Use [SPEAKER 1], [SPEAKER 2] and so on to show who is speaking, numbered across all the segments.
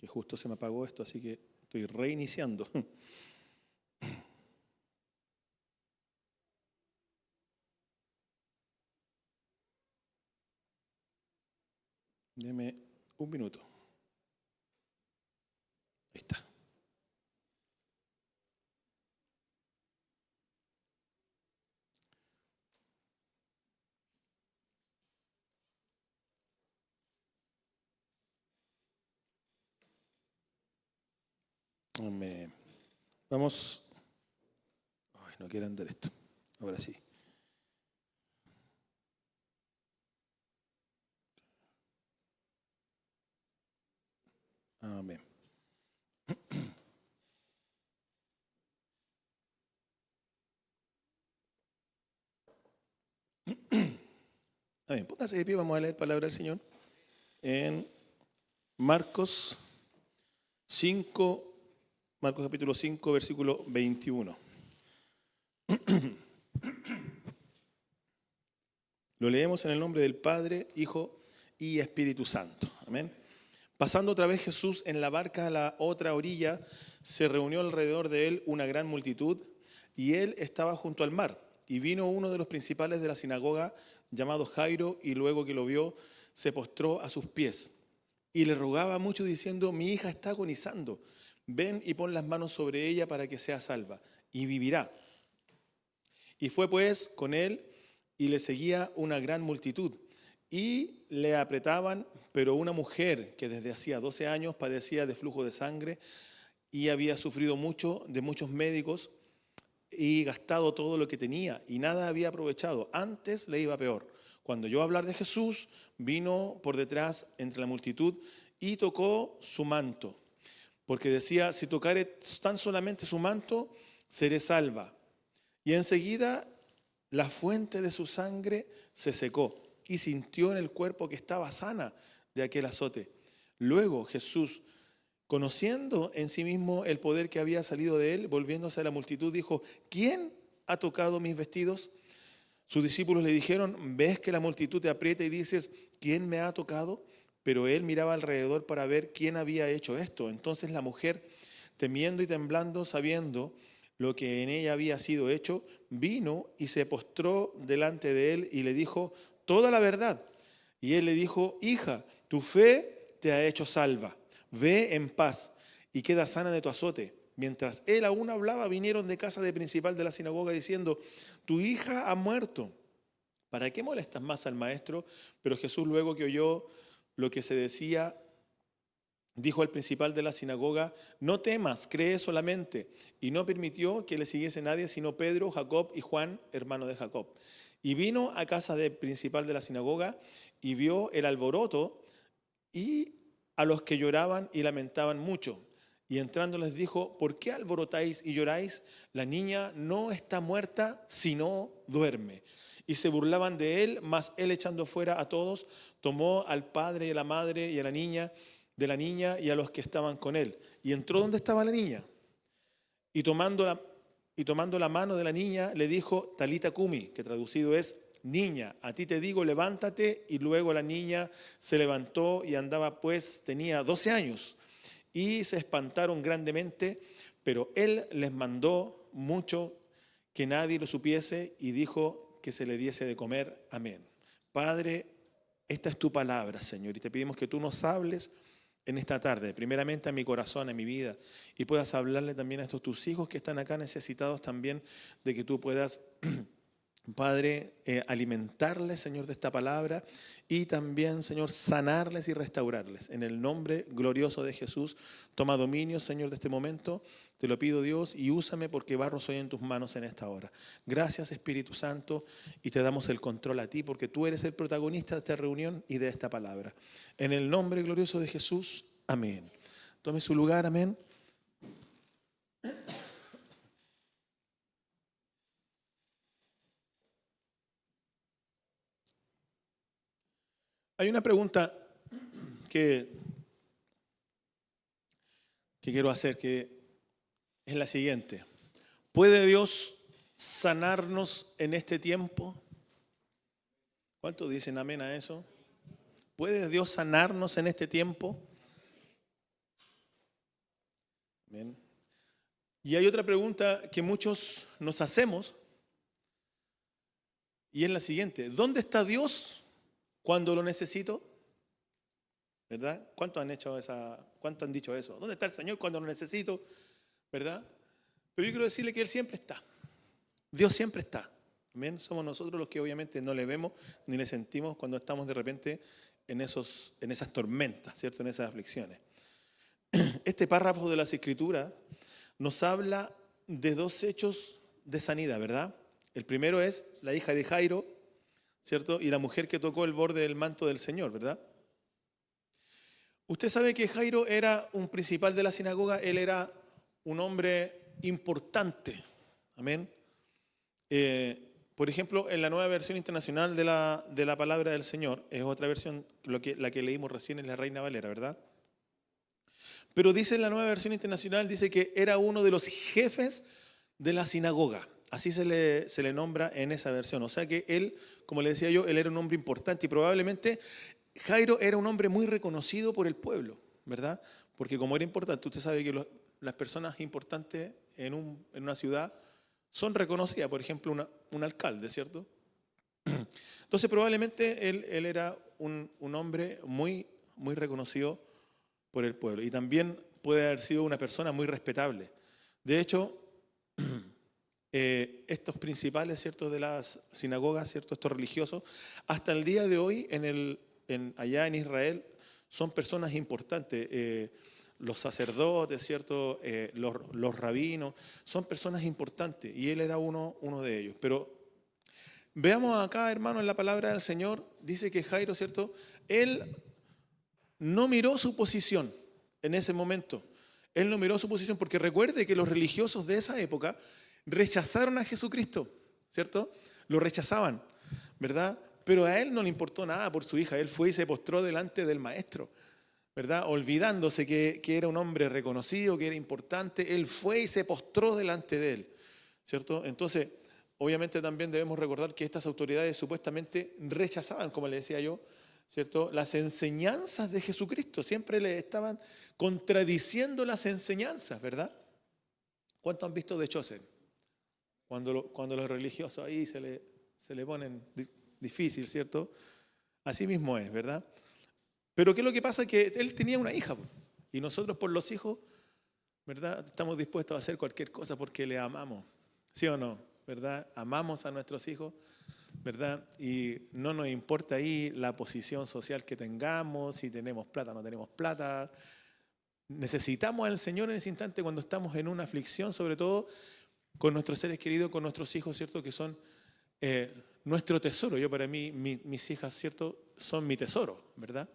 [SPEAKER 1] que justo se me apagó esto, así que estoy reiniciando. Deme un minuto. Ahí está. Amén. Vamos. Ay, no quiero andar esto. Ahora sí. Amén. Amén. Póngase de pie, vamos a leer palabra del Señor en Marcos 5, Marcos capítulo 5, versículo 21. Lo leemos en el nombre del Padre, Hijo y Espíritu Santo. Amén. Pasando otra vez Jesús en la barca a la otra orilla, se reunió alrededor de él una gran multitud, y él estaba junto al mar. Y vino uno de los principales de la sinagoga, llamado Jairo, y luego que lo vio, se postró a sus pies. Y le rogaba mucho diciendo: mi hija está agonizando, ven y pon las manos sobre ella para que sea salva, y vivirá. Y fue pues con él, y le seguía una gran multitud, y le apretaban. Pero una mujer que desde hacía 12 años padecía de flujo de sangre, y había sufrido mucho de muchos médicos, y gastado todo lo que tenía, y nada había aprovechado, antes le iba peor. Cuando oyó hablar de Jesús, vino por detrás entre la multitud y tocó su manto, porque decía: si tocare tan solamente su manto, seré salva. Y enseguida la fuente de su sangre se secó, y sintió en el cuerpo que estaba sana de aquel azote. Luego Jesús, conociendo en sí mismo el poder que había salido de él, volviéndose a la multitud, dijo: ¿quién ha tocado mis vestidos? Sus discípulos le dijeron: ¿ves que la multitud te aprieta y dices: ¿quién me ha tocado? Pero él miraba alrededor para ver quién había hecho esto. Entonces la mujer, temiendo y temblando, sabiendo lo que en ella había sido hecho, vino y se postró delante de él y le dijo toda la verdad. Y él le dijo: hija, tu fe te ha hecho salva. Ve en paz y queda sana de tu azote. Mientras él aún hablaba, vinieron de casa del principal de la sinagoga diciendo: tu hija ha muerto. ¿Para qué molestas más al maestro? Pero Jesús, luego que oyó lo que se decía, dijo al principal de la sinagoga: no temas, cree solamente. Y no permitió que le siguiese nadie sino Pedro, Jacob y Juan, hermano de Jacob. Y vino a casa del principal de la sinagoga y vio el alboroto y a los que lloraban y lamentaban mucho. Y entrando les dijo: ¿por qué alborotáis y lloráis? La niña no está muerta, sino duerme. Y se burlaban de él, mas él, echando fuera a todos, tomó al padre y a la madre y a la niña, de la niña y a los que estaban con él. Y entró donde estaba la niña. Y tomando la mano de la niña, le dijo: Talita cumi, que traducido es: niña, a ti te digo, levántate. Y luego la niña se levantó y andaba, pues tenía 12 años. Y se espantaron grandemente, pero él les mandó mucho que nadie lo supiese, y dijo que se le diese de comer. Amén. Padre, esta es tu palabra, Señor, y te pedimos que tú nos hables en esta tarde, primeramente a mi corazón, a mi vida, y puedas hablarle también a estos tus hijos que están acá, necesitados también de que tú puedas, Padre, alimentarles, Señor, de esta palabra, y también, Señor, sanarles y restaurarles. En el nombre glorioso de Jesús, toma dominio, Señor, de este momento. Te lo pido, Dios, y úsame, porque barro soy en tus manos en esta hora. Gracias, Espíritu Santo, y te damos el control a ti, porque tú eres el protagonista de esta reunión y de esta palabra. En el nombre glorioso de Jesús, amén. Tome su lugar, amén. Hay una pregunta que quiero hacer, que es la siguiente: ¿puede Dios sanarnos en este tiempo? ¿Cuántos dicen amén a eso? ¿Puede Dios sanarnos en este tiempo? Amén. Y hay otra pregunta que muchos nos hacemos, y es la siguiente: ¿dónde está Dios cuando lo necesito? ¿Verdad? ¿Cuántos han dicho eso? ¿Dónde está el Señor cuando lo necesito? ¿Verdad? Pero yo quiero decirle que Él siempre está. Dios siempre está. Amén. Somos nosotros los que obviamente no le vemos ni le sentimos cuando estamos de repente en esas tormentas, ¿cierto? En esas aflicciones. Este párrafo de las Escrituras nos habla de dos hechos de sanidad, ¿verdad? El primero es la hija de Jairo, ¿cierto? Y la mujer que tocó el borde del manto del Señor, ¿verdad? Usted sabe que Jairo era un principal de la sinagoga, él era un hombre importante, amén. Por ejemplo, en la nueva versión internacional de la palabra del Señor, es otra versión, la que leímos recién en la Reina Valera, ¿verdad? Pero dice en la nueva versión internacional, dice que era uno de los jefes de la sinagoga. Así se le nombra en esa versión. O sea que él, como le decía yo, él era un hombre importante y probablemente Jairo era un hombre muy reconocido por el pueblo, ¿verdad? Porque como era importante, usted sabe que las personas importantes en una ciudad son reconocidas, por ejemplo, un alcalde, ¿cierto? Entonces probablemente él era un hombre muy, muy reconocido por el pueblo y también puede haber sido una persona muy respetable. De hecho, estos principales, ¿cierto?, de las sinagogas, ¿cierto?, estos religiosos, hasta el día de hoy allá en Israel son personas importantes. Los sacerdotes, ¿cierto?, los rabinos, son personas importantes y él era uno de ellos. Pero veamos acá, hermano, en la palabra del Señor, dice que Jairo, ¿cierto?, él no miró su posición en ese momento. Él no miró su posición porque recuerde que los religiosos de esa época rechazaron a Jesucristo, ¿cierto? Lo rechazaban, ¿verdad? Pero a él no le importó nada por su hija. Él fue y se postró delante del maestro, ¿verdad? Olvidándose que era un hombre reconocido, que era importante. Él fue y se postró delante de él, ¿cierto? Entonces, obviamente también debemos recordar que estas autoridades supuestamente rechazaban, como le decía yo, ¿cierto?, las enseñanzas de Jesucristo. Siempre le estaban contradiciendo las enseñanzas, ¿verdad? ¿Cuánto han visto The Chosen? Cuando los religiosos ahí se le ponen difícil, ¿cierto? Así mismo es, ¿verdad? Pero ¿qué es lo que pasa? Que él tenía una hija, y nosotros por los hijos, ¿verdad?, estamos dispuestos a hacer cualquier cosa porque le amamos, ¿sí o no? ¿Verdad? Amamos a nuestros hijos, ¿verdad? Y no nos importa ahí la posición social que tengamos, si tenemos plata o no tenemos plata. Necesitamos al Señor en ese instante cuando estamos en una aflicción, sobre todo con nuestros seres queridos, con nuestros hijos, ¿cierto?, que son nuestro tesoro. Yo para mí, mis hijas, ¿cierto?, son mi tesoro, ¿verdad?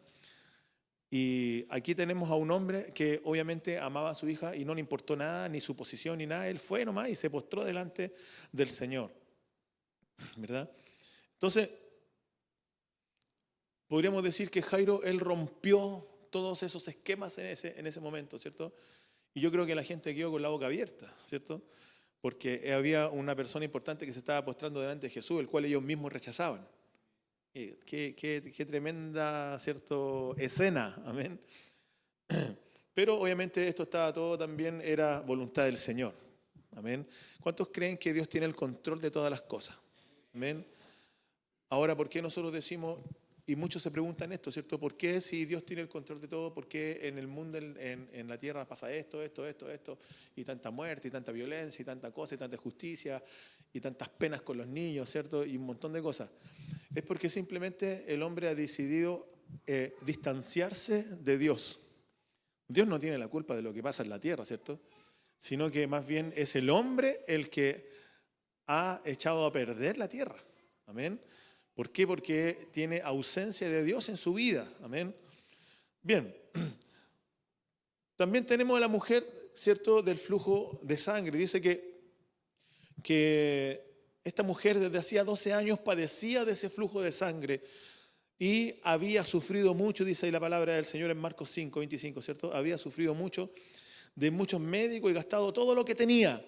[SPEAKER 1] Y aquí tenemos a un hombre que obviamente amaba a su hija y no le importó nada, ni su posición, ni nada. Él fue nomás y se postró delante del Señor, ¿verdad? Entonces, podríamos decir que Jairo, él rompió todos esos esquemas en ese momento, ¿cierto? Y yo creo que la gente quedó con la boca abierta, ¿cierto? Porque había una persona importante que se estaba postrando delante de Jesús, el cual ellos mismos rechazaban. Qué tremenda, ¿cierto?, escena, amén. Pero obviamente esto estaba todo también, era voluntad del Señor, amén. ¿Cuántos creen que Dios tiene el control de todas las cosas? Amén. Ahora, ¿por qué nosotros decimos, y muchos se preguntan esto, ¿cierto? ¿Por qué si Dios tiene el control de todo, por qué en el mundo, en la tierra pasa esto, y tanta muerte, y tanta violencia, y tanta cosa, y tanta injusticia, y tantas penas con los niños, ¿cierto? Y un montón de cosas. Es porque simplemente el hombre ha decidido distanciarse de Dios. Dios no tiene la culpa de lo que pasa en la tierra, ¿cierto? Sino que más bien es el hombre el que ha echado a perder la tierra. Amén. ¿Por qué? Porque tiene ausencia de Dios en su vida. Amén. Bien. También tenemos a la mujer, ¿cierto?, del flujo de sangre. Dice que esta mujer desde hacía 12 años padecía de ese flujo de sangre y había sufrido mucho, dice ahí la palabra del Señor en Marcos 5, 25, ¿cierto? Había sufrido mucho de muchos médicos y gastado todo lo que tenía.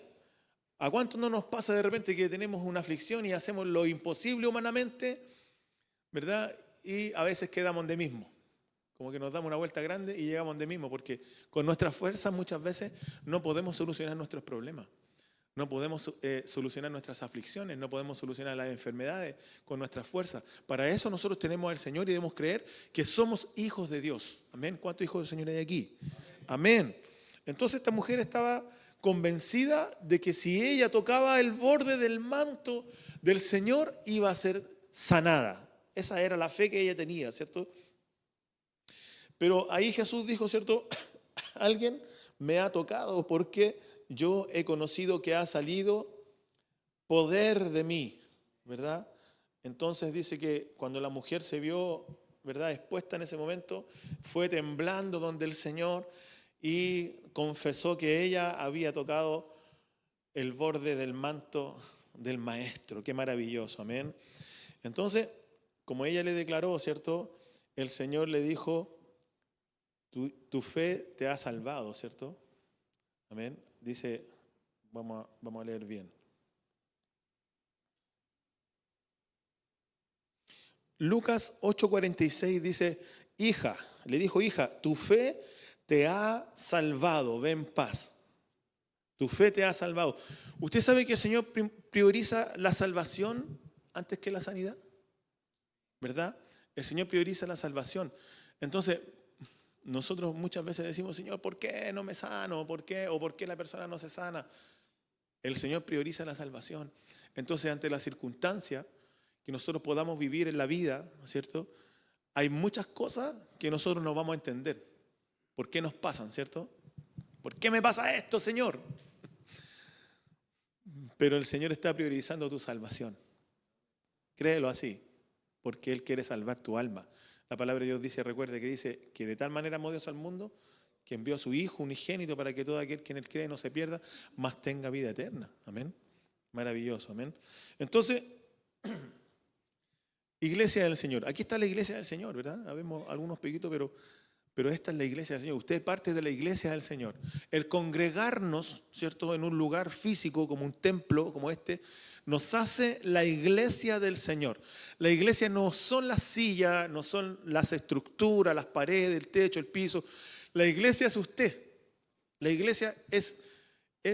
[SPEAKER 1] ¿A cuánto no nos pasa de repente que tenemos una aflicción y hacemos lo imposible humanamente, ¿verdad? Y a veces quedamos de mismo, Como que nos damos una vuelta grande y llegamos donde mismo, porque con nuestras fuerzas muchas veces no podemos solucionar nuestros problemas. No podemos solucionar nuestras aflicciones, no podemos solucionar las enfermedades con nuestras fuerzas. Para eso nosotros tenemos al Señor y debemos creer que somos hijos de Dios. Amén. ¿Cuántos hijos del Señor hay aquí? Amén. Entonces esta mujer estaba convencida de que si ella tocaba el borde del manto del Señor iba a ser sanada. Esa era la fe que ella tenía, ¿cierto? Pero ahí Jesús dijo, ¿cierto? Alguien me ha tocado porque yo he conocido que ha salido poder de mí, ¿verdad? Entonces dice que cuando la mujer se vio, ¿verdad?, expuesta en ese momento, fue temblando donde el Señor y confesó que ella había tocado el borde del manto del Maestro. Qué maravilloso, amén. Entonces, como ella le declaró, ¿cierto?, el Señor le dijo, tu fe te ha salvado, ¿cierto? Amén. Dice, vamos a leer bien. Lucas 8:46 dice, hija, le dijo, hija, tu fe te ha salvado, ve en paz. Tu fe te ha salvado. ¿Usted sabe que el Señor prioriza la salvación antes que la sanidad? ¿Verdad? El Señor prioriza la salvación. Entonces, nosotros muchas veces decimos, Señor, ¿por qué no me sano? ¿Por qué? ¿O por qué la persona no se sana? El Señor prioriza la salvación. Entonces, ante la circunstancia que nosotros podamos vivir en la vida, ¿cierto? Hay muchas cosas que nosotros no vamos a entender. ¿Por qué nos pasan, cierto? ¿Por qué me pasa esto, Señor? Pero el Señor está priorizando tu salvación. Créelo así, porque Él quiere salvar tu alma. La palabra de Dios dice, recuerde que dice que de tal manera amó Dios al mundo que envió a su Hijo unigénito para que todo aquel que en Él cree no se pierda, mas tenga vida eterna. Amén. Maravilloso, amén. Entonces, iglesia del Señor. Aquí está la iglesia del Señor, ¿verdad? Habemos algunos pequitos, pero esta es la iglesia del Señor. Usted es parte de la iglesia del Señor. El congregarnos, ¿cierto?, en un lugar físico como un templo como este, nos hace la iglesia del Señor. La iglesia no son las sillas, no son las estructuras, las paredes, el techo, el piso. La iglesia es usted. La iglesia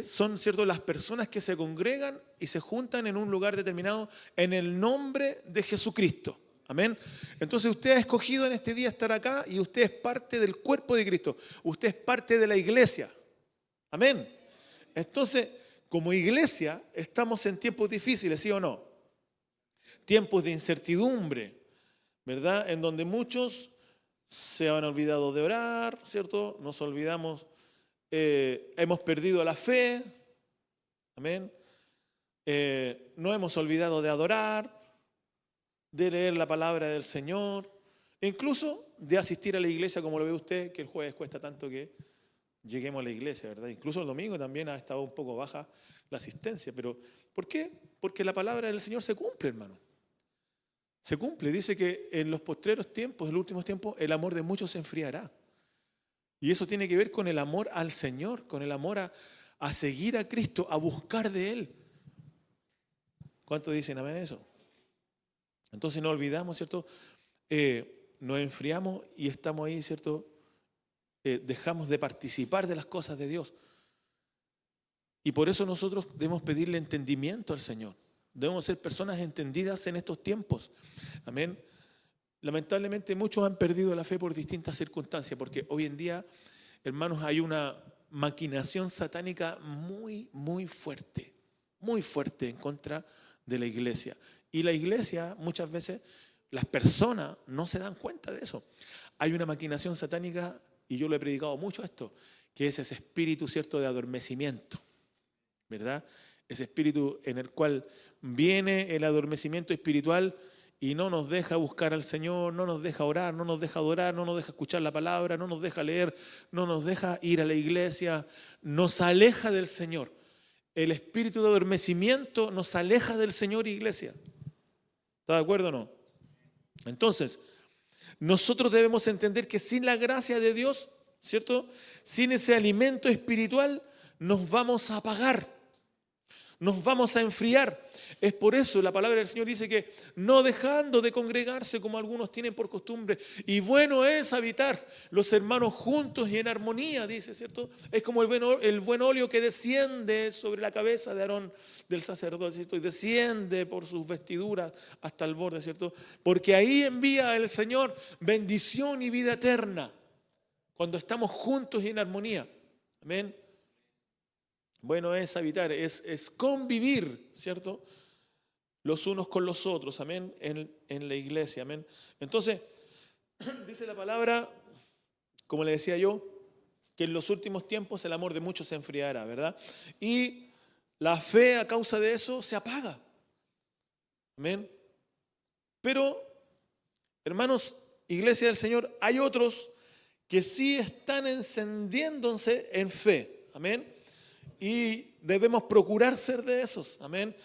[SPEAKER 1] son, ¿cierto?, las personas que se congregan y se juntan en un lugar determinado en el nombre de Jesucristo. Amén. Entonces usted ha escogido en este día estar acá y usted es parte del cuerpo de Cristo. Usted es parte de la iglesia. Amén. Entonces, como iglesia, estamos en tiempos difíciles, ¿sí o no? Tiempos de incertidumbre, ¿verdad? En donde muchos se han olvidado de orar, ¿cierto? Nos olvidamos, hemos perdido la fe. Amén. No hemos olvidado de adorar, de leer la palabra del Señor, e incluso de asistir a la iglesia, como lo ve usted, que el jueves cuesta tanto que lleguemos a la iglesia, ¿verdad? Incluso el domingo también ha estado un poco baja la asistencia, pero ¿por qué? Porque la palabra del Señor se cumple, hermano. Se cumple, dice que en los postreros tiempos, en los últimos tiempos, el amor de muchos se enfriará. Y eso tiene que ver con el amor al Señor, con el amor a seguir a Cristo, a buscar de Él. ¿Cuántos dicen amén a eso? Entonces no olvidamos, ¿cierto? Nos enfriamos y estamos ahí, ¿cierto? Dejamos de participar de las cosas de Dios. Y por eso nosotros debemos pedirle entendimiento al Señor. Debemos ser personas entendidas en estos tiempos. Amén. Lamentablemente muchos han perdido la fe por distintas circunstancias, porque hoy en día, hermanos, hay una maquinación satánica muy, muy fuerte en contra de la iglesia. Y la iglesia, muchas veces, las personas no se dan cuenta de eso. Hay una maquinación satánica, y yo lo he predicado mucho esto, que es ese espíritu, ¿cierto?, de adormecimiento, ¿verdad? Ese espíritu en el cual viene el adormecimiento espiritual y no nos deja buscar al Señor, no nos deja orar, no nos deja adorar, no nos deja escuchar la palabra, no nos deja leer, no nos deja ir a la iglesia, nos aleja del Señor. El espíritu de adormecimiento nos aleja del Señor, iglesia. ¿Está de acuerdo o no? Entonces, nosotros debemos entender que sin la gracia de Dios, ¿cierto?, sin ese alimento espiritual, nos vamos a apagar. nos vamos a enfriar. Es por eso la palabra del Señor dice que no dejando de congregarse como algunos tienen por costumbre. Y bueno es habitar los hermanos juntos y en armonía, dice, ¿cierto? Es como el buen óleo que desciende sobre la cabeza de Aarón, del sacerdote, ¿cierto? Y desciende por sus vestiduras hasta el borde, ¿cierto? Porque ahí envía el Señor bendición y vida eterna. Cuando estamos juntos y en armonía. Amén. Bueno es habitar, es convivir, ¿cierto? Los unos con los otros, amén, en la iglesia, amén. Entonces, dice la palabra, como le decía yo, que en los últimos tiempos el amor de muchos se enfriará, ¿verdad? Y la fe a causa de eso se apaga, amén. Pero, hermanos, iglesia del Señor, hay otros que sí están encendiéndose en fe, amén. Y debemos procurar ser de esos, amén.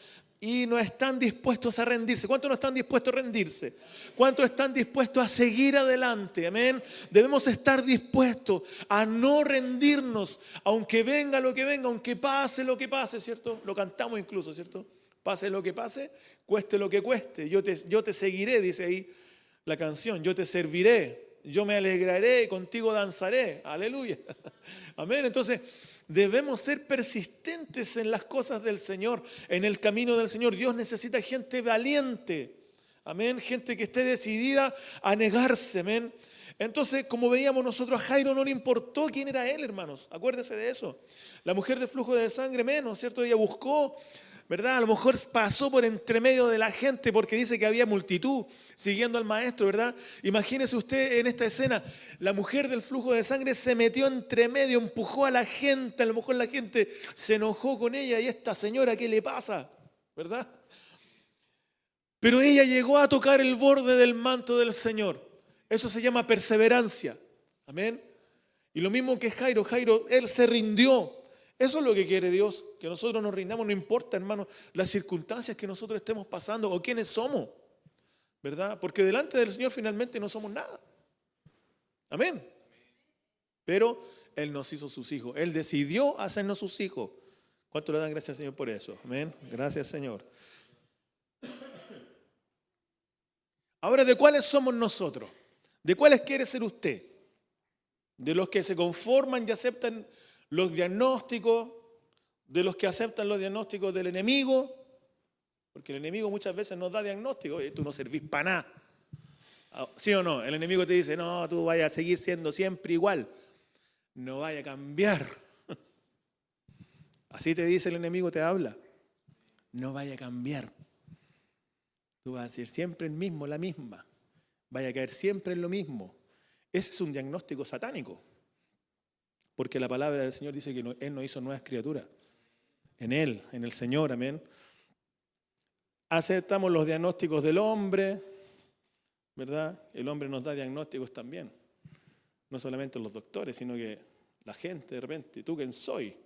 [SPEAKER 1] Y no están dispuestos a rendirse. ¿Cuántos no están dispuestos a rendirse? ¿Cuántos están dispuestos a seguir adelante? Amén. Debemos estar dispuestos a no rendirnos, aunque venga lo que venga, aunque pase lo que pase, ¿cierto? Lo cantamos incluso, ¿cierto? Pase lo que pase, cueste lo que cueste. Yo te seguiré, dice ahí la canción. Yo te serviré, yo me alegraré y contigo danzaré. Aleluya. Amén. Entonces, debemos ser persistentes en las cosas del Señor, en el camino del Señor. Dios necesita gente valiente, amén, gente que esté decidida a negarse, amén. Entonces, como veíamos nosotros, a Jairo no le importó quién era él, hermanos, acuérdese de eso. La mujer de flujo de sangre menos, ¿cierto? Ella buscó, ¿verdad? A lo mejor pasó por entre medio de la gente porque dice que había multitud siguiendo al maestro, ¿verdad? Imagínese usted en esta escena, la mujer del flujo de sangre se metió entre medio, empujó a la gente, a lo mejor la gente se enojó con ella y esta señora, ¿qué le pasa? ¿Verdad? Pero ella llegó a tocar el borde del manto del Señor. Eso se llama perseverancia. Amén. Y lo mismo que Jairo, él se rindió. Eso es lo que quiere Dios, que nosotros nos rindamos, no importa, hermano, las circunstancias que nosotros estemos pasando o quiénes somos, ¿verdad? Porque delante del Señor finalmente no somos nada. Amén. Pero Él nos hizo sus hijos, Él decidió hacernos sus hijos. ¿Cuánto le dan gracias al Señor por eso? Amén. Gracias, Señor. Ahora, ¿de cuáles somos nosotros? ¿De cuáles quiere ser usted? ¿De los que se conforman y aceptan los diagnósticos, de los que aceptan los diagnósticos del enemigo? Porque el enemigo muchas veces nos da diagnóstico. Oye, tú no servís para nada. ¿Sí o no? El enemigo te dice, no, tú vayas a seguir siendo siempre igual. No vaya a cambiar. Así te dice el enemigo, te habla. No vaya a cambiar. Tú vas a ser siempre el mismo, la misma. Vaya a caer siempre en lo mismo. Ese es un diagnóstico satánico. Porque la palabra del Señor dice que Él nos hizo nuevas criaturas. En Él, en el Señor, amén. Aceptamos los diagnósticos del hombre, ¿verdad? El hombre nos da diagnósticos también. No solamente los doctores, sino que la gente de repente, ¿tú quién soy?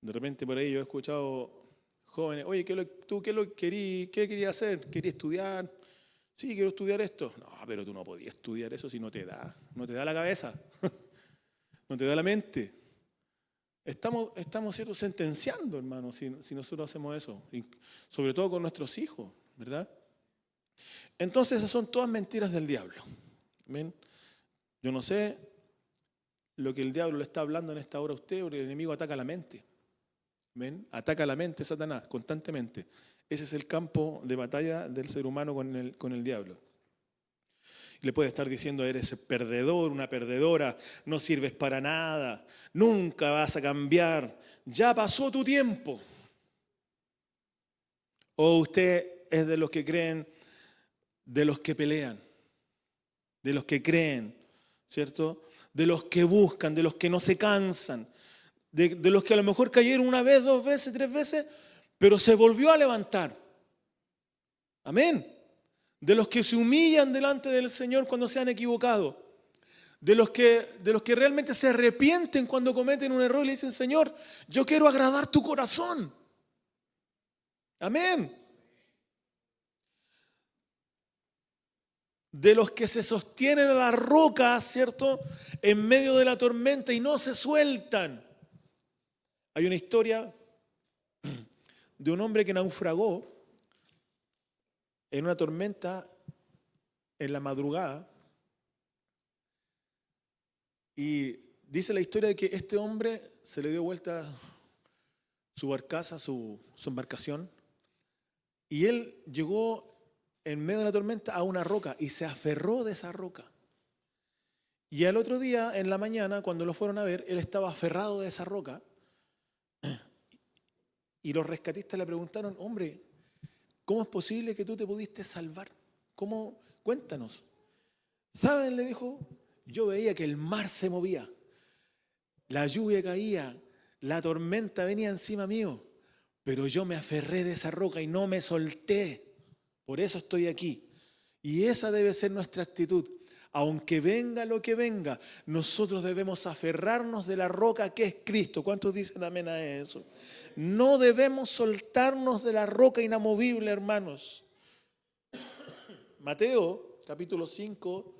[SPEAKER 1] De repente por ahí yo he escuchado jóvenes, oye, ¿qué querías hacer? ¿Querías estudiar? Sí, quiero estudiar esto. No, pero tú no podías estudiar eso si no te da la cabeza, no te da la mente. Estamos ¿cierto?, sentenciando, hermano, si nosotros hacemos eso, y sobre todo con nuestros hijos, ¿verdad? Entonces esas son todas mentiras del diablo. ¿Amén? Yo no sé lo que el diablo le está hablando en esta hora a usted, porque el enemigo ataca la mente. ¿Amén? Ataca la mente, Satanás, constantemente. Ese es el campo de batalla del ser humano con el diablo. Le puede estar diciendo, eres perdedor, una perdedora, no sirves para nada, nunca vas a cambiar, ya pasó tu tiempo. O usted es de los que creen, de los que pelean, de los que creen, ¿cierto? De los que buscan, de los que no se cansan, de los que a lo mejor cayeron una vez, 2 veces, 3 veces, pero se volvió a levantar. Amén. De los que se humillan delante del Señor cuando se han equivocado. De los que realmente se arrepienten cuando cometen un error y le dicen, Señor, yo quiero agradar tu corazón. Amén. De los que se sostienen a la roca, ¿cierto?, en medio de la tormenta y no se sueltan. Hay una historia de un hombre que naufragó en una tormenta en la madrugada. Y dice la historia de que este hombre se le dio vuelta su barcaza, su embarcación, y él llegó en medio de la tormenta a una roca y se aferró de esa roca. Y al otro día, en la mañana, cuando lo fueron a ver, él estaba aferrado de esa roca. Y los rescatistas le preguntaron: hombre, ¿cómo es posible que tú te pudiste salvar? ¿Cómo? Cuéntanos. ¿Saben? Le dijo, yo veía que el mar se movía, la lluvia caía, la tormenta venía encima mío, pero yo me aferré de esa roca y no me solté. Por eso estoy aquí. Y esa debe ser nuestra actitud. Aunque venga lo que venga, nosotros debemos aferrarnos de la roca que es Cristo. ¿Cuántos dicen amén a eso? No debemos soltarnos de la roca inamovible, hermanos. Mateo, capítulo 5,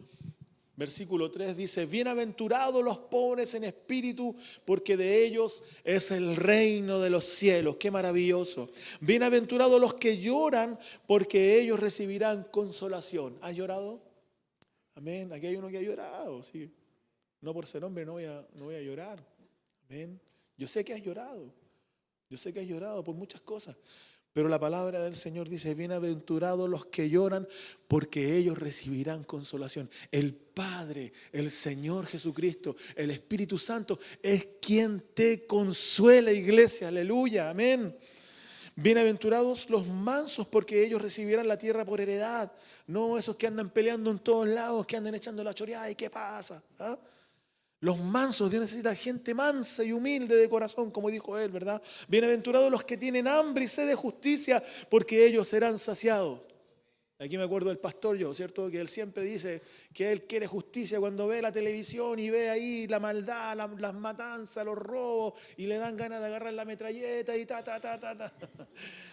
[SPEAKER 1] versículo 3 dice: bienaventurados los pobres en espíritu, porque de ellos es el reino de los cielos. Qué maravilloso. Bienaventurados los que lloran, porque ellos recibirán consolación. ¿Has llorado? Amén. Aquí hay uno que ha llorado. Sí. No por ser hombre no voy a llorar. Amén. Yo sé que has llorado. Yo sé que has llorado por muchas cosas. Pero la palabra del Señor dice: bienaventurados los que lloran, porque ellos recibirán consolación. El Padre, el Señor Jesucristo, el Espíritu Santo es quien te consuela, iglesia. Aleluya, amén. Bienaventurados los mansos, porque ellos recibirán la tierra por heredad. No esos que andan peleando en todos lados, que andan echando la choreada. ¿Y qué pasa? ¿Ah? Los mansos, Dios necesita gente mansa y humilde de corazón, como dijo él, ¿verdad? Bienaventurados los que tienen hambre y sed de justicia, porque ellos serán saciados. Aquí me acuerdo del pastor yo, ¿cierto? Que él siempre dice que él quiere justicia cuando ve la televisión y ve ahí la maldad, las matanzas, los robos, y le dan ganas de agarrar la metralleta y ta.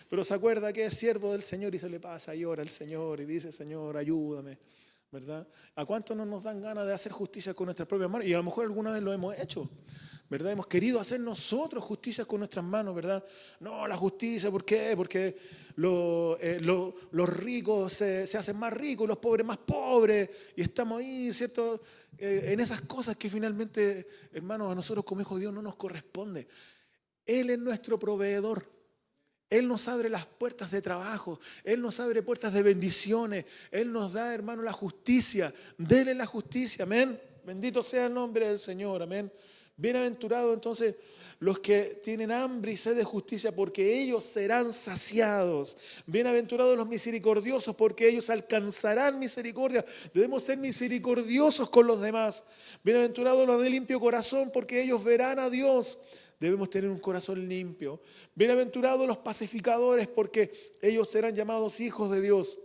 [SPEAKER 1] Pero se acuerda que es siervo del Señor y se le pasa, llora el Señor y dice: Señor, ayúdame, ¿verdad? ¿A cuánto no nos dan ganas de hacer justicia con nuestras propias manos? Y a lo mejor alguna vez lo hemos hecho, ¿verdad? Hemos querido hacer nosotros justicia con nuestras manos, ¿verdad? No, la justicia, ¿por qué? Porque los ricos se hacen más ricos y los pobres más pobres. Y estamos ahí, ¿cierto? En esas cosas que finalmente, hermanos, a nosotros como hijos de Dios no nos corresponde. Él es nuestro proveedor. Él nos abre las puertas de trabajo. Él nos abre puertas de bendiciones. Él nos da, hermano, la justicia. Dele la justicia, amén. Bendito sea el nombre del Señor, amén. Bienaventurados entonces los que tienen hambre y sed de justicia, porque ellos serán saciados. Bienaventurados los misericordiosos, porque ellos alcanzarán misericordia. Debemos ser misericordiosos con los demás. Bienaventurados los de limpio corazón, porque ellos verán a Dios. Debemos tener un corazón limpio. Bienaventurados los pacificadores, porque ellos serán llamados hijos de Dios.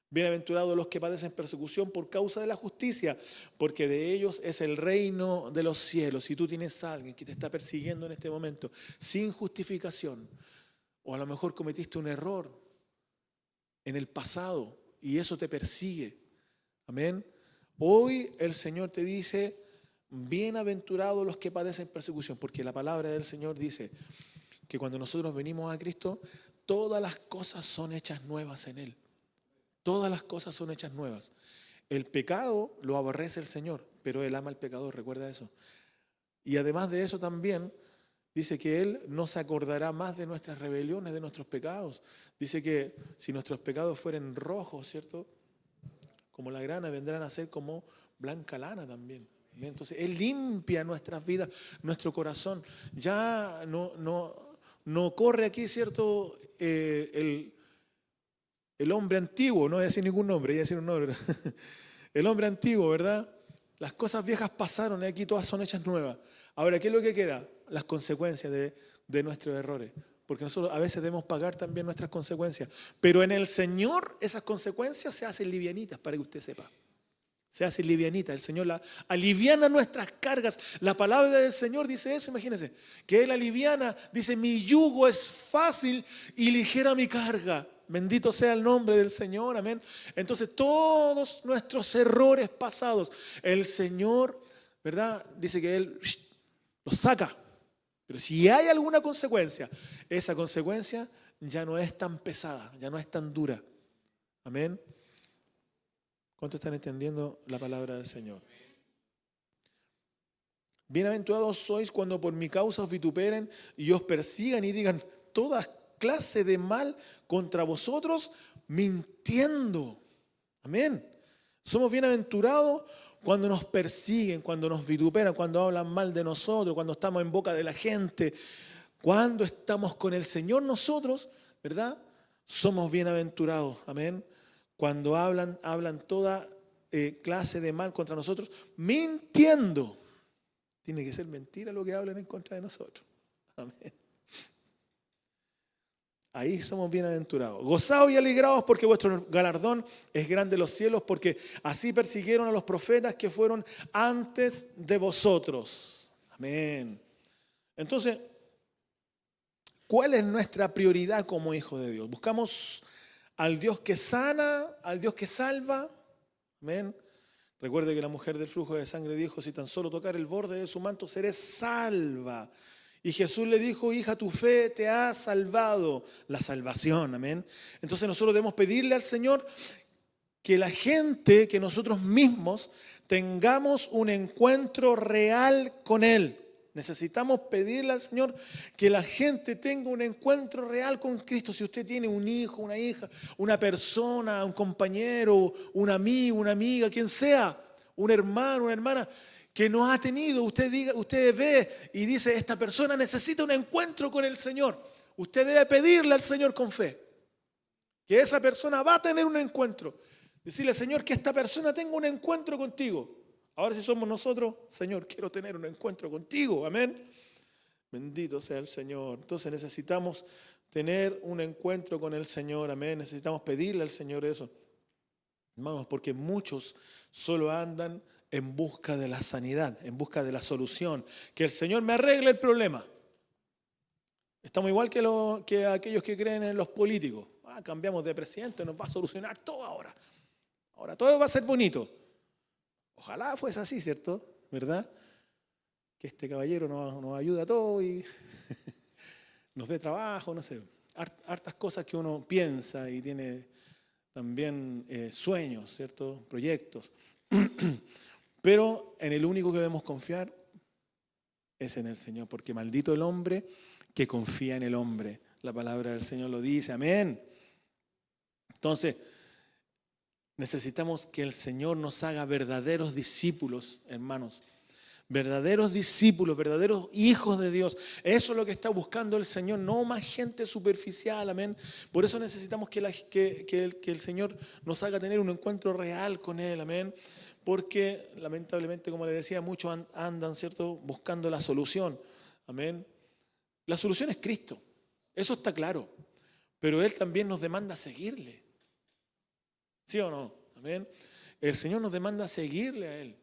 [SPEAKER 1] Bienaventurados los que padecen persecución por causa de la justicia, porque de ellos es el reino de los cielos. Si tú tienes a alguien que te está persiguiendo en este momento sin justificación, o a lo mejor cometiste un error en el pasado y eso te persigue, amén. Hoy el Señor te dice: bienaventurados los que padecen persecución, porque la palabra del Señor dice que cuando nosotros venimos a Cristo, todas las cosas son hechas nuevas en Él. Todas las cosas son hechas nuevas. El pecado lo aborrece el Señor, pero Él ama al pecador, recuerda eso. Y además de eso también dice que Él no se acordará más de nuestras rebeliones, de nuestros pecados. Dice que si nuestros pecados fueren rojos, ¿cierto? Como la grana, vendrán a ser como blanca lana también. Entonces Él limpia nuestras vidas, nuestro corazón. Ya no corre aquí, ¿cierto? El hombre antiguo, no voy a decir ningún nombre, voy a decir un nombre. El hombre antiguo, ¿verdad? Las cosas viejas pasaron y aquí todas son hechas nuevas. Ahora, ¿qué es lo que queda? Las consecuencias de nuestros errores. Porque nosotros a veces debemos pagar también nuestras consecuencias. Pero en el Señor esas consecuencias se hacen livianitas, para que usted sepa. Se hace livianita, el Señor aliviana nuestras cargas. La palabra del Señor dice eso, imagínense, que Él aliviana, dice: mi yugo es fácil y ligera mi carga. Bendito sea el nombre del Señor, amén. Entonces todos nuestros errores pasados, el Señor, ¿verdad? Dice que Él los saca, Pero si hay alguna consecuencia, esa consecuencia ya no es tan pesada, ya no es tan dura. Amén. ¿Cuántos están entendiendo la palabra del Señor? Bienaventurados sois cuando por mi causa os vituperen y os persigan y digan toda clase de mal contra vosotros, mintiendo. Amén. Somos bienaventurados cuando nos persiguen, cuando nos vituperan, cuando hablan mal de nosotros, cuando estamos en boca de la gente, cuando estamos con el Señor nosotros, ¿verdad? Somos bienaventurados. Amén. Cuando hablan toda clase de mal contra nosotros, mintiendo. Tiene que ser mentira lo que hablan en contra de nosotros. Amén. Ahí somos bienaventurados. Gozaos y alegraos porque vuestro galardón es grande en los cielos, porque así persiguieron a los profetas que fueron antes de vosotros. Amén. Entonces, ¿cuál es nuestra prioridad como hijos de Dios? ¿Buscamos al Dios que sana, al Dios que salva? Amén. Recuerde que la mujer del flujo de sangre dijo, si tan solo tocar el borde de su manto, seré salva. Y Jesús le dijo, hija, tu fe te ha salvado. La salvación, amén. Entonces nosotros debemos pedirle al Señor que la gente, que nosotros mismos, tengamos un encuentro real con Él. Necesitamos pedirle al Señor que la gente tenga un encuentro real con Cristo. Si usted tiene un hijo, una hija, una persona, un compañero, un amigo, una amiga, quien sea, un hermano, una hermana que no ha tenido, usted ve y dice, esta persona necesita un encuentro con el Señor. Usted debe pedirle al Señor con fe que esa persona va a tener un encuentro. Decirle, Señor, que esta persona tenga un encuentro contigo. Ahora si somos nosotros, Señor, quiero tener un encuentro contigo, amén. Bendito sea el Señor. Entonces necesitamos tener un encuentro con el Señor, amén. Necesitamos pedirle al Señor eso. Hermanos, porque muchos solo andan en busca de la sanidad, en busca de la solución. Que el Señor me arregle el problema. Estamos igual que aquellos que creen en los políticos. Cambiamos de presidente, nos va a solucionar todo ahora. Ahora todo va a ser bonito. Ojalá fuese así, ¿cierto? ¿Verdad? Que este caballero nos ayude a todos y nos dé trabajo, no sé. Hartas cosas que uno piensa y tiene también sueños, ¿cierto? Proyectos. Pero en el único que debemos confiar es en el Señor, porque maldito el hombre que confía en el hombre. La palabra del Señor lo dice, amén. Entonces, necesitamos que el Señor nos haga verdaderos discípulos, hermanos. Verdaderos discípulos, verdaderos hijos de Dios. Eso es lo que está buscando el Señor, no más gente superficial, amén. Por eso necesitamos que el Señor nos haga tener un encuentro real con Él, amén. Porque lamentablemente, como le decía, muchos andan, ¿cierto?, buscando la solución, amén. La solución es Cristo, eso está claro. Pero Él también nos demanda seguirle. ¿Sí o no? Amén. El Señor nos demanda seguirle a Él.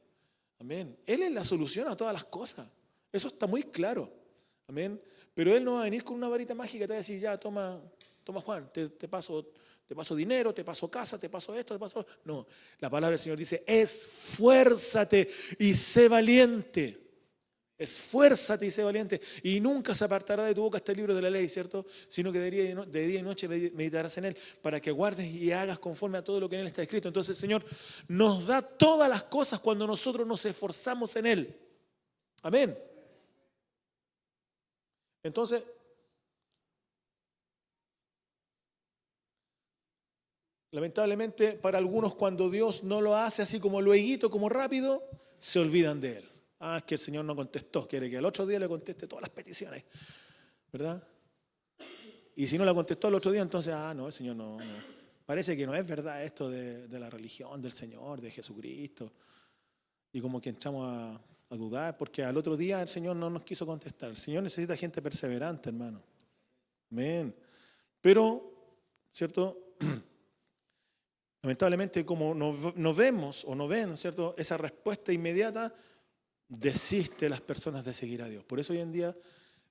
[SPEAKER 1] Amén. Él es la solución a todas las cosas. Eso está muy claro. Amén. Pero Él no va a venir con una varita mágica y te va a decir, ya, toma Juan, te paso dinero, te paso casa, te paso esto, te paso... No, la palabra del Señor dice, esfuérzate y sé valiente. Esfuérzate y sé valiente, y nunca se apartará de tu boca este libro de la ley, ¿cierto? Sino que de día y noche meditarás en él, para que guardes y hagas conforme a todo lo que en él está escrito. Entonces el Señor nos da todas las cosas cuando nosotros nos esforzamos en él. Amén. Entonces, lamentablemente para algunos, cuando Dios no lo hace así como lueguito, como rápido, se olvidan de él. Es que el Señor no contestó, quiere que al otro día le conteste todas las peticiones, ¿verdad? Y si no la contestó al otro día, entonces, no, el Señor no. Parece que no es verdad esto de la religión del Señor, de Jesucristo. Y como que entramos a dudar, porque al otro día el Señor no nos quiso contestar. El Señor necesita gente perseverante, hermano. Amén. Pero, ¿cierto? Lamentablemente, como no vemos o no ven, ¿cierto?, esa respuesta inmediata, desiste las personas de seguir a Dios. Por eso hoy en día,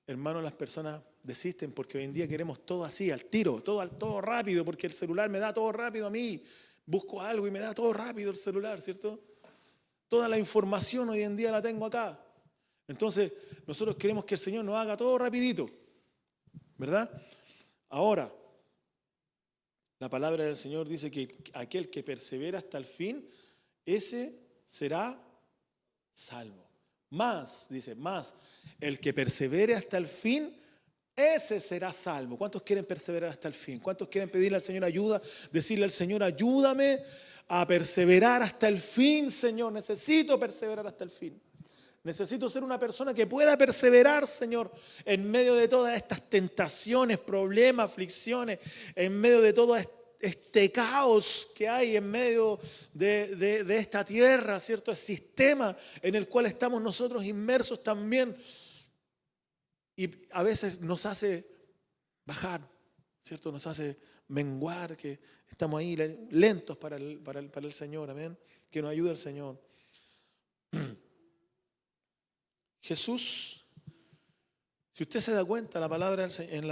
[SPEAKER 1] hermanos, las personas desisten, porque hoy en día queremos todo así, al tiro, todo rápido, porque el celular me da todo rápido a mí. Busco algo y me da todo rápido el celular, ¿cierto? Toda la información hoy en día la tengo acá. Entonces, nosotros queremos que el Señor nos haga todo rapidito, ¿verdad? Ahora, la palabra del Señor dice que aquel que persevera hasta el fin, ese será salvo. Más, dice, más, el que persevere hasta el fin, ese será salvo. ¿Cuántos quieren perseverar hasta el fin? ¿Cuántos quieren pedirle al Señor ayuda? Decirle al Señor, ayúdame a perseverar hasta el fin, Señor. Necesito perseverar hasta el fin. Necesito ser una persona que pueda perseverar, Señor, en medio de todas estas tentaciones, problemas, aflicciones, en medio de todo este caos que hay en medio de esta tierra, ¿cierto? El sistema en el cual estamos nosotros inmersos también. Y a veces nos hace bajar, ¿cierto? Nos hace menguar, que estamos ahí lentos para el Señor, amén. Que nos ayude el Señor. Jesús, si usted se da cuenta en la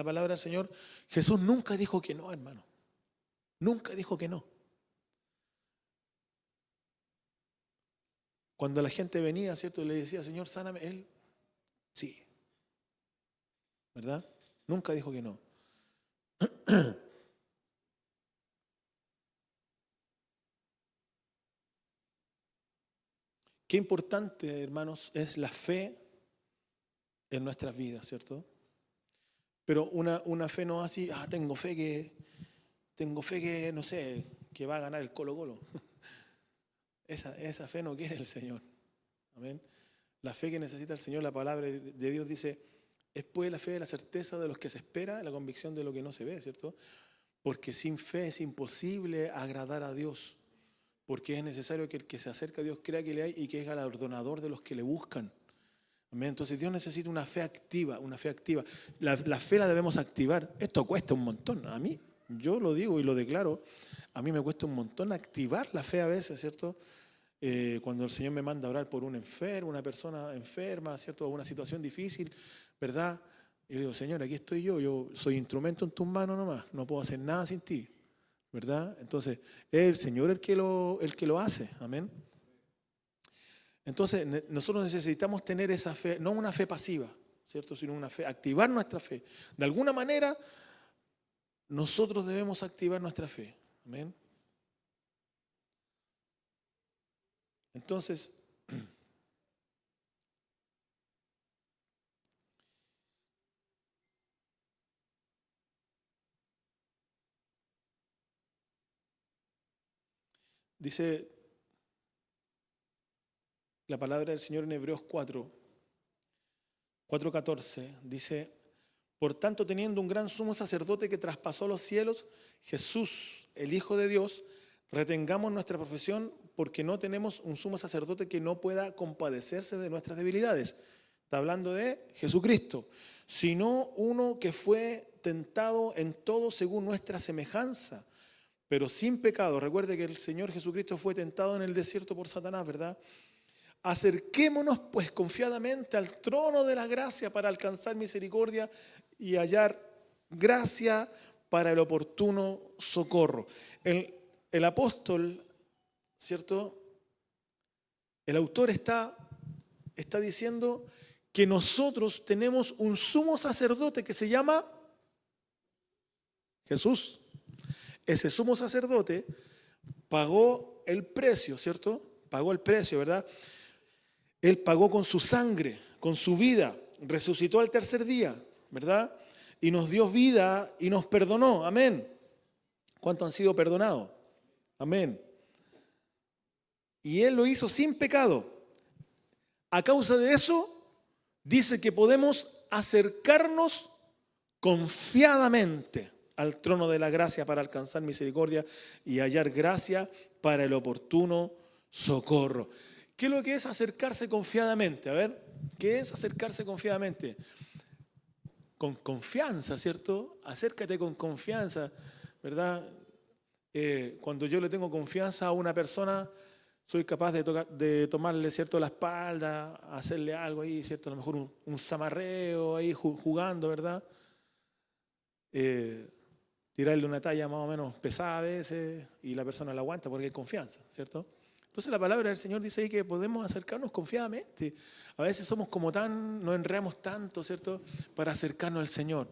[SPEAKER 1] palabra del Señor, Jesús nunca dijo que no, hermano. Nunca dijo que no. Cuando la gente venía, ¿cierto? Y le decía, Señor, sáname, Él, sí. ¿Verdad? Nunca dijo que no. Qué importante, hermanos, es la fe en nuestras vidas, ¿cierto? Pero una fe no así, tengo fe que, no sé, que va a ganar el Colo-Colo. Esa fe no quiere el Señor. Amén. La fe que necesita el Señor, la palabra de Dios dice, es pues la fe la certeza de los que se espera, la convicción de lo que no se ve, ¿cierto? Porque sin fe es imposible agradar a Dios. Porque es necesario que el que se acerca a Dios crea que le hay y que es galardonador de los que le buscan. Amén. Entonces Dios necesita una fe activa, una fe activa. La fe la debemos activar. Esto cuesta un montón. A mí, yo lo digo y lo declaro, a mí me cuesta un montón activar la fe a veces, ¿cierto? Cuando el Señor me manda a orar por un enfermo, una persona enferma, ¿cierto? O una situación difícil, ¿verdad? Yo digo, Señor, aquí estoy yo soy instrumento en tus manos nomás, no puedo hacer nada sin ti. ¿Verdad? Entonces, es el Señor el que lo hace. Amén. Entonces, nosotros necesitamos tener esa fe, no una fe pasiva, ¿cierto? Sino una fe, activar nuestra fe. De alguna manera, nosotros debemos activar nuestra fe. Amén. Entonces, dice la palabra del Señor en Hebreos 4:14, dice, por tanto, teniendo un gran sumo sacerdote que traspasó los cielos, Jesús, el Hijo de Dios, retengamos nuestra profesión porque no tenemos un sumo sacerdote que no pueda compadecerse de nuestras debilidades. Está hablando de Jesucristo, sino uno que fue tentado en todo según nuestra semejanza, pero sin pecado. Recuerde que el Señor Jesucristo fue tentado en el desierto por Satanás, ¿verdad? Acerquémonos pues confiadamente al trono de la gracia para alcanzar misericordia y hallar gracia para el oportuno socorro. El apóstol, ¿cierto? El autor está diciendo que nosotros tenemos un sumo sacerdote que se llama Jesús. Ese sumo sacerdote pagó el precio, ¿cierto? Pagó el precio, ¿verdad? Él pagó con su sangre, con su vida, resucitó al tercer día, ¿verdad? Y nos dio vida y nos perdonó, amén. ¿Cuántos han sido perdonados? Amén. Y Él lo hizo sin pecado. A causa de eso, dice que podemos acercarnos confiadamente al trono de la gracia para alcanzar misericordia y hallar gracia para el oportuno socorro. ¿Qué es lo que es acercarse confiadamente? A ver, ¿qué es acercarse confiadamente? Con confianza, ¿cierto? Acércate con confianza, ¿verdad? Cuando yo le tengo confianza a una persona, soy capaz de tomarle, ¿cierto?, la espalda, hacerle algo ahí, ¿cierto? A lo mejor un zamarreo ahí jugando, ¿verdad? Tirarle una talla más o menos pesada a veces y la persona la aguanta porque hay confianza, ¿cierto? Entonces la palabra del Señor dice ahí que podemos acercarnos confiadamente. A veces somos como nos enredamos tanto, ¿cierto?, para acercarnos al Señor.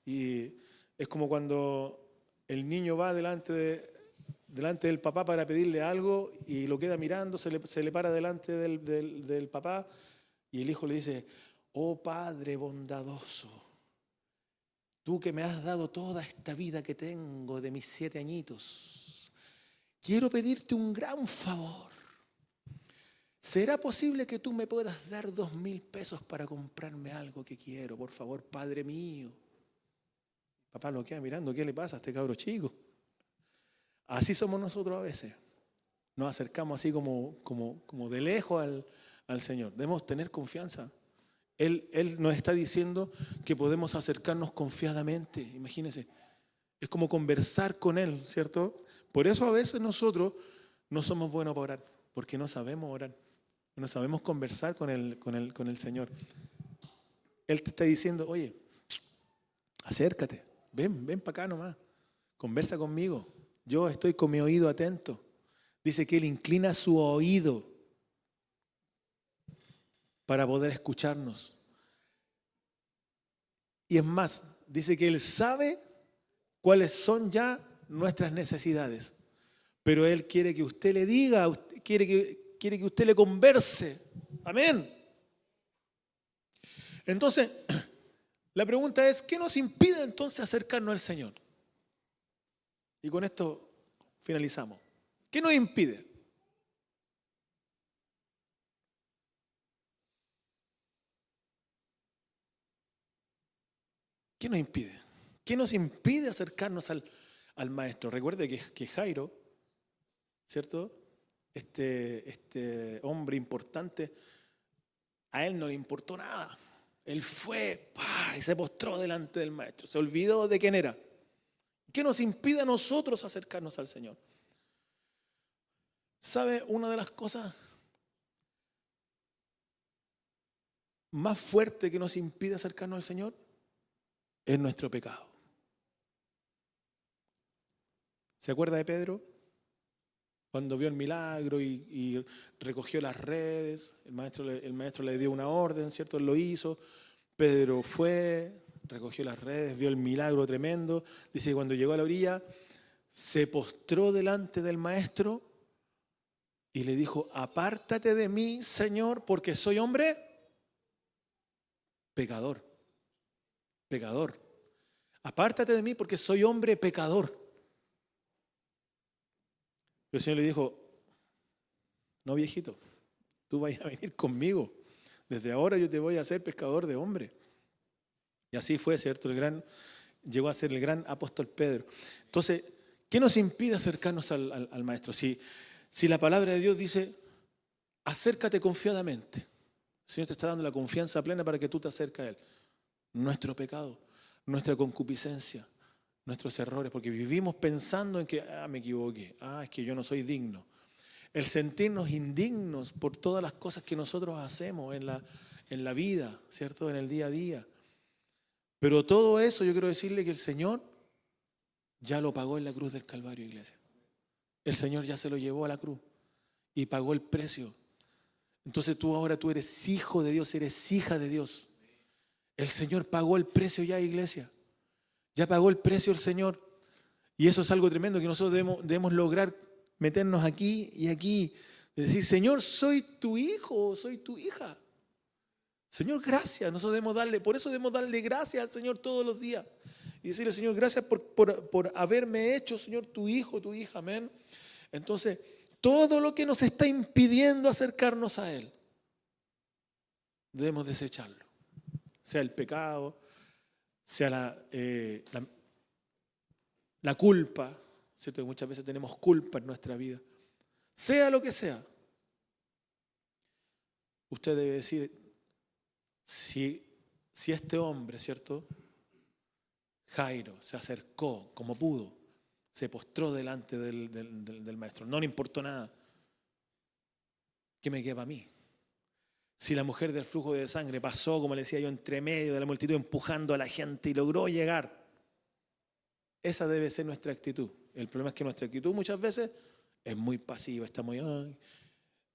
[SPEAKER 1] Y es como cuando el niño va delante del papá para pedirle algo y lo queda mirando, se le para delante del papá y el hijo le dice: oh Padre bondadoso, tú que me has dado toda esta vida que tengo de mis 7 añitos, quiero pedirte un gran favor. ¿Será posible que tú me puedas dar 2.000 pesos para comprarme algo que quiero? Por favor, Padre mío. Papá lo queda mirando, ¿qué le pasa a este cabro chico? Así somos nosotros a veces. Nos acercamos así como de lejos al Señor. Debemos tener confianza. Él nos está diciendo que podemos acercarnos confiadamente. Imagínense, es como conversar con Él, ¿cierto? Por eso a veces nosotros no somos buenos para orar, porque no sabemos orar, no sabemos conversar con el Señor. Él te está diciendo: oye, acércate, ven para acá nomás, conversa conmigo. Yo estoy con mi oído atento. Dice que Él inclina su oído para poder escucharnos. Y es más, dice que Él sabe cuáles son ya nuestras necesidades. Pero Él quiere que usted le diga, quiere que usted le converse. Amén. Entonces, la pregunta es: ¿qué nos impide entonces acercarnos al Señor? Y con esto finalizamos. ¿Qué nos impide? ¿Qué nos impide? ¿Qué nos impide acercarnos al Maestro? Recuerde que Jairo, ¿cierto? Este hombre importante, a él no le importó nada. Él fue y se postró delante del Maestro. Se olvidó de quién era. ¿Qué nos impide a nosotros acercarnos al Señor? ¿Sabe? Una de las cosas más fuertes que nos impide acercarnos al Señor es nuestro pecado. ¿Se acuerda de Pedro? Cuando vio el milagro y recogió las redes, el maestro le dio una orden, ¿cierto? Él lo hizo. Pedro fue, recogió las redes, vio el milagro tremendo. Dice que cuando llegó a la orilla, se postró delante del maestro y le dijo: apártate de mí, Señor, porque soy hombre pecador. Pecador. Apártate de mí porque soy hombre pecador. Y el Señor le dijo: no, viejito, tú vas a venir conmigo. Desde ahora yo te voy a hacer pescador de hombres. Y así fue, ¿cierto? Llegó a ser el gran apóstol Pedro. Entonces, ¿qué nos impide acercarnos al Maestro? Si la palabra de Dios dice: acércate confiadamente, el Señor te está dando la confianza plena para que tú te acerques a Él. Nuestro pecado, nuestra concupiscencia, nuestros errores, porque vivimos pensando en que me equivoqué, es que yo no soy digno. El sentirnos indignos por todas las cosas que nosotros hacemos en la vida, ¿cierto? En el día a día. Pero todo eso yo quiero decirle que el Señor ya lo pagó en la cruz del Calvario, iglesia. El Señor ya se lo llevó a la cruz y pagó el precio. Entonces ahora tú eres hijo de Dios, eres hija de Dios. El Señor pagó el precio ya, iglesia. Ya pagó el precio el Señor. Y eso es algo tremendo que nosotros debemos lograr, meternos aquí y aquí. De decir: Señor, soy tu hijo, soy tu hija. Señor, gracias. Por eso debemos darle gracias al Señor todos los días. Y decirle: Señor, gracias por haberme hecho, Señor, tu hijo, tu hija. Amén. Entonces, todo lo que nos está impidiendo acercarnos a Él, debemos desecharlo. Sea el pecado, sea la culpa, ¿cierto? Que muchas veces tenemos culpa en nuestra vida. Sea lo que sea, usted debe decir: si este hombre, ¿cierto?, Jairo, se acercó como pudo, se postró delante del maestro, no le importó nada, ¿qué me queda a mí? Si la mujer del flujo de sangre pasó, como le decía yo, entre medio de la multitud empujando a la gente y logró llegar, esa debe ser nuestra actitud. El problema es que nuestra actitud muchas veces es muy pasiva, está muy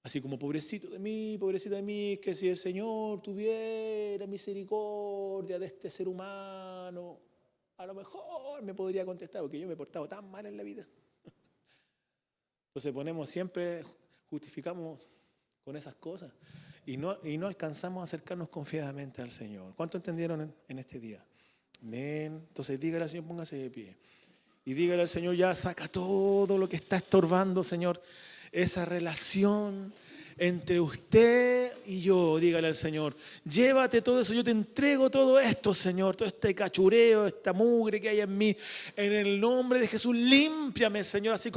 [SPEAKER 1] Así como pobrecito de mí, pobrecita de mí, que si el Señor tuviera misericordia de este ser humano, a lo mejor me podría contestar, porque yo me he portado tan mal en la vida. Entonces siempre justificamos con esas cosas y no alcanzamos a acercarnos confiadamente al Señor. ¿Cuánto entendieron en este día? Amén. Entonces dígale al Señor, póngase de pie. Y dígale al Señor, ya saca todo lo que está estorbando, Señor, esa relación entre usted y yo. Dígale al Señor, llévate todo eso, yo te entrego todo esto, Señor, todo este cachureo, esta mugre que hay en mí. En el nombre de Jesús, límpiame, Señor, así como